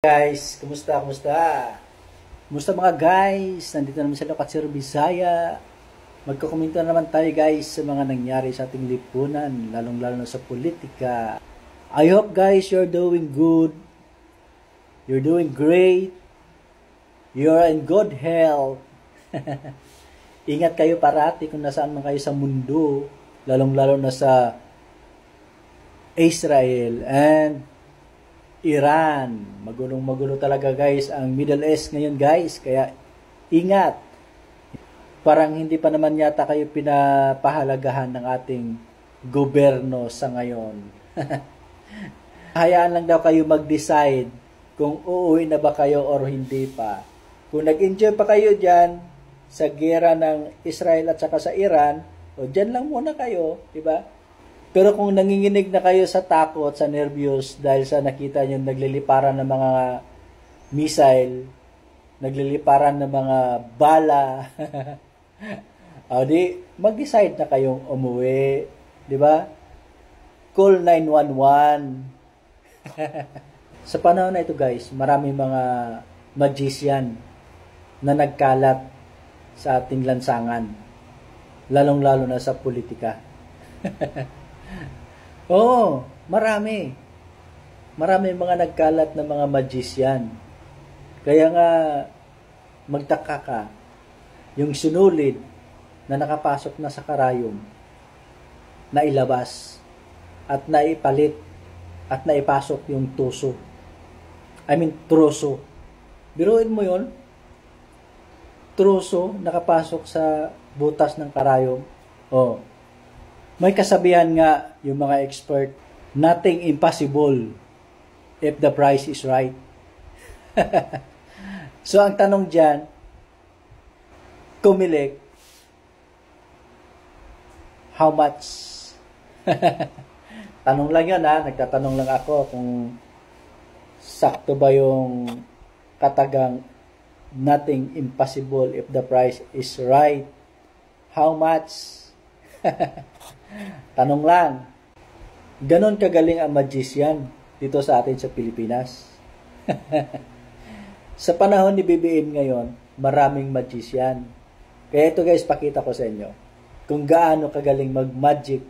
Guys, kumusta? Kumusta mga guys? Nandito naman sa Lokatsiro, Bisaya. Magkukomento na naman tayo guys sa mga nangyari sa ating lipunan, lalong-lalo na sa politika. I hope guys you're doing good. You're doing great. You're in good health. Ingat kayo parati kung nasaan man kayo sa mundo, lalong-lalo na sa Israel and Iran. Magulong-magulo talaga guys ang Middle East ngayon guys. Kaya ingat. Parang hindi pa naman yata kayo pinapahalagahan ng ating gobyerno sa ngayon. Hayaan lang daw kayo mag-decide kung uuwi na ba kayo or hindi pa. Kung nag-enjoy pa kayo dyan sa gera ng Israel at saka sa Iran, o dyan lang muna kayo, diba? Pero kung nanginginig na kayo sa takot, sa nervyos, dahil sa nakita nyo nagliliparan ng mga missile, nagliliparan ng mga bala, o di, mag-decide na kayong umuwi, di ba? Call 911. Sa panahon na ito guys, maraming mga magician na nagkalat sa ating lansangan, lalong-lalo na sa politika. Oo, marami. Marami mga nagkalat na mga magician. Kaya nga, magtaka ka, yung sinulid na nakapasok na sa karayom, na ilabas, at naipalit, at naipasok yung tuso. Troso. Biruin mo yon, troso, nakapasok sa butas ng karayom. Oh. May kasabihan nga yung mga expert, nothing impossible if the price is right. So ang tanong dyan, Comelec, how much? Tanong lang yun ha, nagtatanong lang ako kung sakto ba yung katagang nothing impossible if the price is right. How much? Tanong lang. Ganon kagaling ang magician dito sa atin sa Pilipinas. Sa panahon ni BBM ngayon, maraming magician. Kaya ito guys, pakita ko sa inyo kung gaano kagaling mag-magic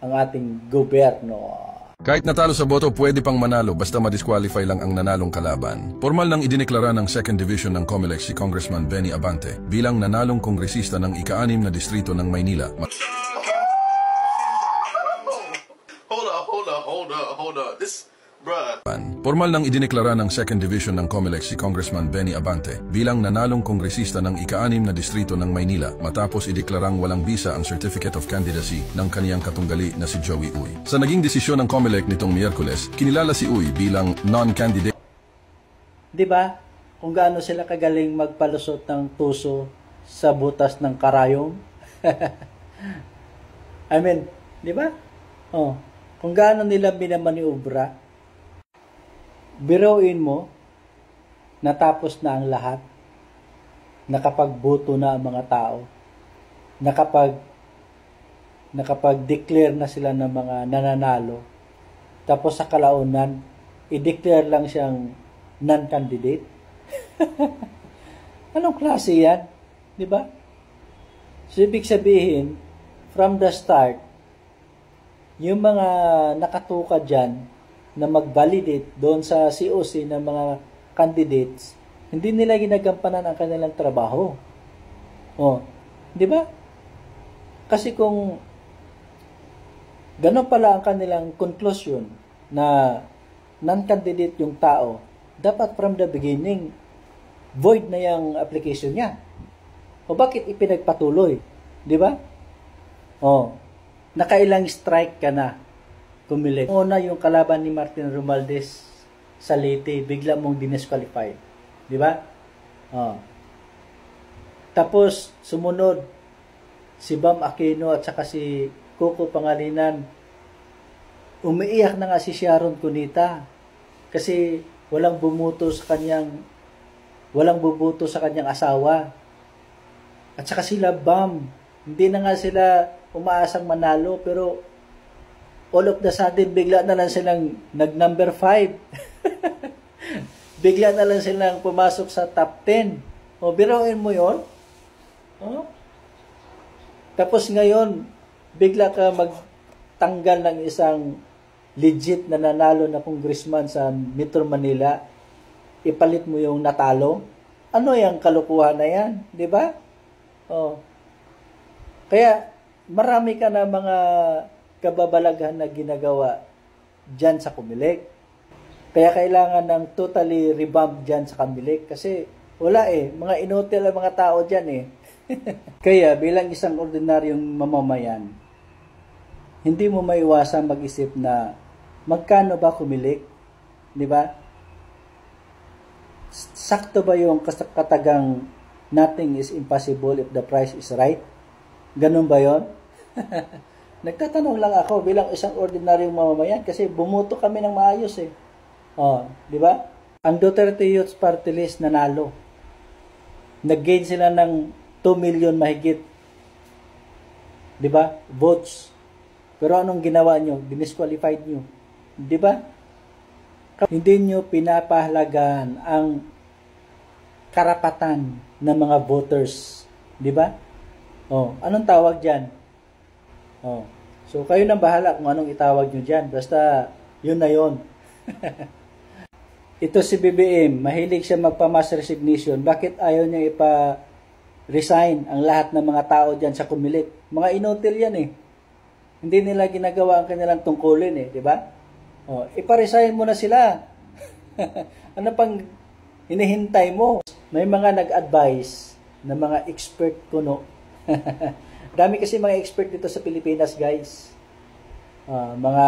ang ating gobyerno. Kahit natalo sa boto, pwede pang manalo basta ma-disqualify lang ang nanalong kalaban. Formal nang idineklara ng 2nd Division ng Comelec si Congressman Benny Abante bilang nanalong kongresista ng ika-6 na distrito ng Maynila. Hold up. Formal nang idineklara ng 2nd Division ng Comelec si Congressman Benny Abante bilang nanalong kongresista ng ika-6 na distrito ng Maynila matapos ideklarang walang bisa ang Certificate of Candidacy ng kaniyang katunggali na si Joey Uy. Sa naging desisyon ng Comelec nitong Miyerkules, kinilala si Uy bilang non-candidate. Diba? Kung gaano sila kagaling magpalusot ng tuso sa butas ng karayom. Diba? Oh, kung gaano nila binamaniubra. Biruin mo, natapos na ang lahat, nakapagboto na ang mga tao, nakapag-declare na sila ng mga nananalo, tapos sa kalaunan, i-declare lang siyang non-candidate. Anong klase yan? Diba? So, ibig sabihin, from the start, yung mga nakatuka dyan, na mag-validate doon sa COC ng mga candidates, hindi nila ginagampanan ang kanilang trabaho. Oh, di ba? Kasi kung gano'n pala ang kanilang conclusion na non-candidate yung tao, dapat from the beginning, void na yung application niya. O bakit ipinagpatuloy? Di ba? Oh, nakailang strike ka na. Comelec. Una yung kalaban ni Martin Romualdez sa Leyte, bigla mong dinesqualified. Di ba? Oh. Tapos, sumunod, si Bam Aquino at saka si Coco Pangilinan. Umiiyak na nga si Sharon Cunita kasi walang bumoto sa kanyang asawa. At saka sila Bam, hindi na nga sila umaasang manalo, pero all of the sudden, bigla na lang silang nag-number 5. bigla na lang silang pumasok sa top 10. O, biruin mo yon. O? Tapos ngayon, bigla ka magtanggal ng isang legit na nanalo na congressman sa Metro Manila, ipalit mo yung natalo. Ano yung kalukuhan na yan? Di ba? O. Kaya, marami ka na mga kababalaghan na ginagawa dyan sa Comelec. Kaya kailangan ng totally revamp dyan sa Comelec kasi wala mga inutil ang mga tao dyan Kaya bilang isang ordinaryong mamamayan, hindi mo maiwasan mag-isip na magkano ba Comelec? Di ba? Sakto ba yung katagang nothing is impossible if the price is right? Ganun ba yon? Nagtatanong lang ako bilang isang ordinaryong mamamayan kasi bumuto kami ng maayos di ba? Ang Duterte Youth Party List nanalo. Nag-gain sila ng 2 million mahigit. Di ba? Votes. Pero anong ginawa nyo? Dinisqualified nyo. Di ba? Hindi nyo pinapahalagan ang karapatan ng mga voters. Di ba? Anong tawag dyan? So, kayo nang bahala kung anong itawag nyo dyan. Basta, yun na yun. Ito si BBM, mahilig siya magpa-mass resignation. Bakit ayaw niya ipa-resign ang lahat ng mga tao dyan sa Comelec? Mga inutil yan Hindi nila ginagawa ang kanilang tungkulin di ba? Ipa-resign mo na sila. Ano pang hinihintay mo? May mga nag-advise na mga expert kuno. Dami kasi mga expert dito sa Pilipinas, guys. Mga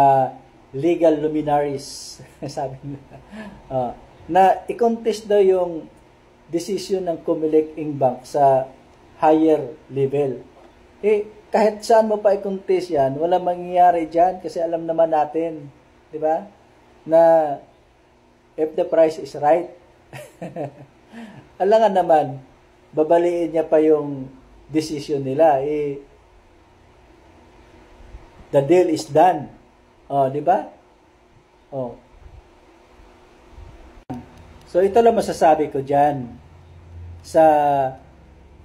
legal luminaries, sabi nila. Na i-contest daw yung decision ng Comelec Inc. Bank sa higher level. Kahit saan mo pa i-contest yan, wala mangyayari dyan kasi alam naman natin, di ba? Na if the price is right, alangan naman, babaliin niya pa yung decision nila. The deal is done. Di ba? So, ito lang masasabi ko dyan sa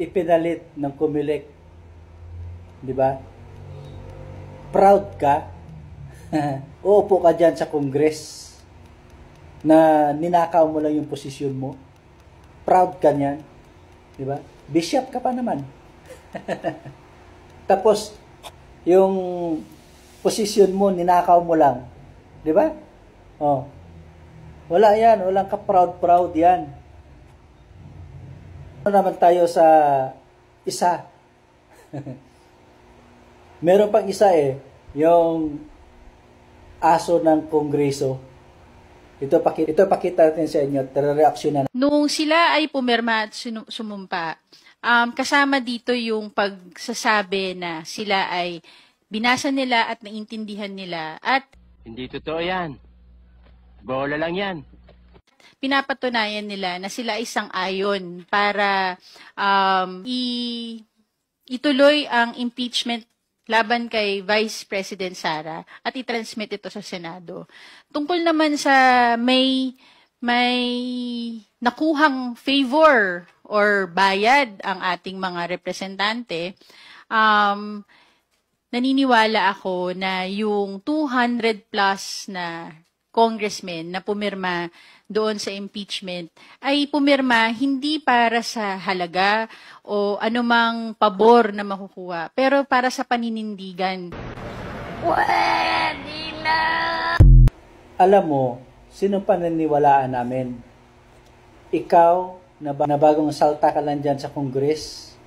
ipinalit ng Comelec. Di ba? Proud ka? Uupo ka dyan sa Congress na ninakaw mo lang yung posisyon mo. Proud ka niyan. Di ba? Bishop ka pa naman. Tapos, yung posisyon mo, ninakaw mo lang. Di ba? Wala yan. Walang ka-proud-proud yan. Ano naman tayo sa isa? Meron pang isa yung aso ng Kongreso. Ito pakita natin sa inyo. Reaksyonan. Nung sila ay pumirma at sumumpa, kasama dito yung pagsasabi na sila ay binasa nila at naintindihan nila at hindi totoo yan. Bola lang yan. Pinapatunayan nila na sila ay sang-ayon para ituloy ang impeachment laban kay Vice President Sara at i-transmit ito sa Senado. Tungkol naman sa may nakuhang favor or bayad ang ating mga representante, naniniwala ako na yung 200 plus na congressmen na pumirma doon sa impeachment ay pumirma hindi para sa halaga o anumang pabor na makukuha, pero para sa paninindigan. Pwede na! Alam mo, sino paniniwalaan namin? Ikaw, na bagong salta ka lang dyan sa Congress?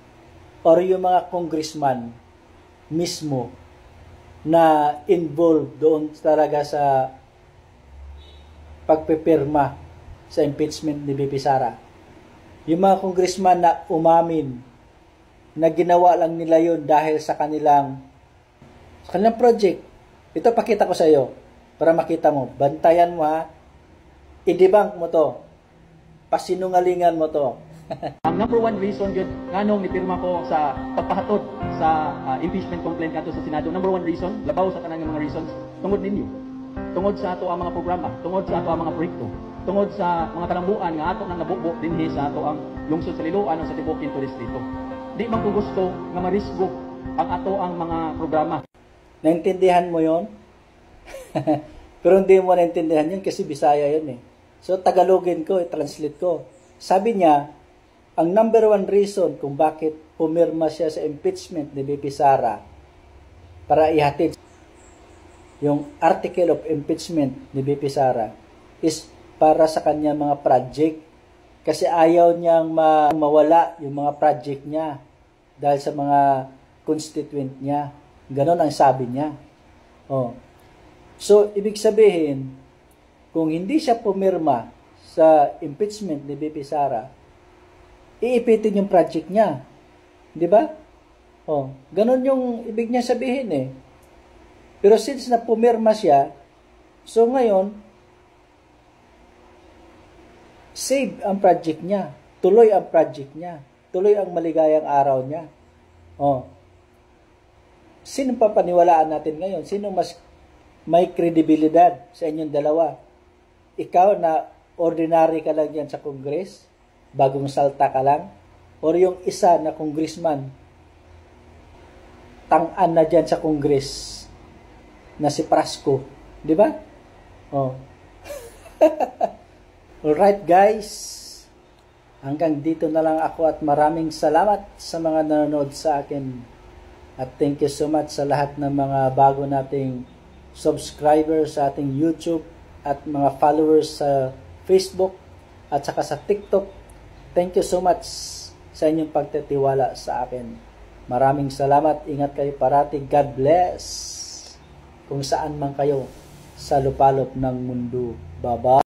Or yung mga congressman mismo na involved doon talaga sa pagpipirma sa impeachment ni BP Sara. Yung mga congressman na umamin na ginawa lang nila yun dahil sa kanilang project. Ito pakita ko sa iyo para makita mo. Bantayan mo i-debunk mo to. Pasinungalingan mo to. Ang number one reason yun, nganong nipirma ko sa pagpahatod sa impeachment complaint kato sa Senado, number one reason, labaw sa tanang mga reasons, tungod ninyo. Tungod sa ato ang mga programa, tungod sa ato ang mga proyekto. tungod sa mga talambuan nga ato nang nabubo dinhi sa ato ang lungsod sa Liloan o sa tibuok Quinto Distrito. Di man ko gusto nga marisgo ang ato ang mga programa. Naintindihan mo yon? Pero hindi mo naintindihan yun kasi Bisaya yun eh. So Tagalogin ko, i-translate ko. Sabi niya, ang number one reason kung bakit pumirma siya sa impeachment ni BP Sara para ihatid yung article of impeachment ni BP Sara is para sa kanya mga project. Kasi ayaw niyang mawala yung mga project niya dahil sa mga constituent niya. Ganon ang sabi niya. Oh. So, ibig sabihin, kung hindi siya pumirma sa impeachment ni BP Sara, iipitin yung project niya. Di ba? Oh, ganon yung ibig niya sabihin eh. Pero since na pumirma siya, so ngayon, save ang project niya. Tuloy ang project niya. Tuloy ang maligayang araw niya. Oh. Sino papaniwalaan natin ngayon? Sino mas may kredibilidad sa inyong dalawa? Ikaw na ordinary ka lang yan sa Congress, bagong salta ka lang, or yung isa na congressman, tang-an na dyan sa Congress, na si Prasco. Di ba? Oh. Alright guys, hanggang dito na lang ako at maraming salamat sa mga nanonood sa akin. At thank you so much sa lahat ng mga bago nating subscribers sa ating YouTube at mga followers sa Facebook at saka sa TikTok. Thank you so much sa inyong pagtitiwala sa akin. Maraming salamat. Ingat kayo parati. God bless. Kung saan man kayo sa lupalop ng mundo. Bye-bye.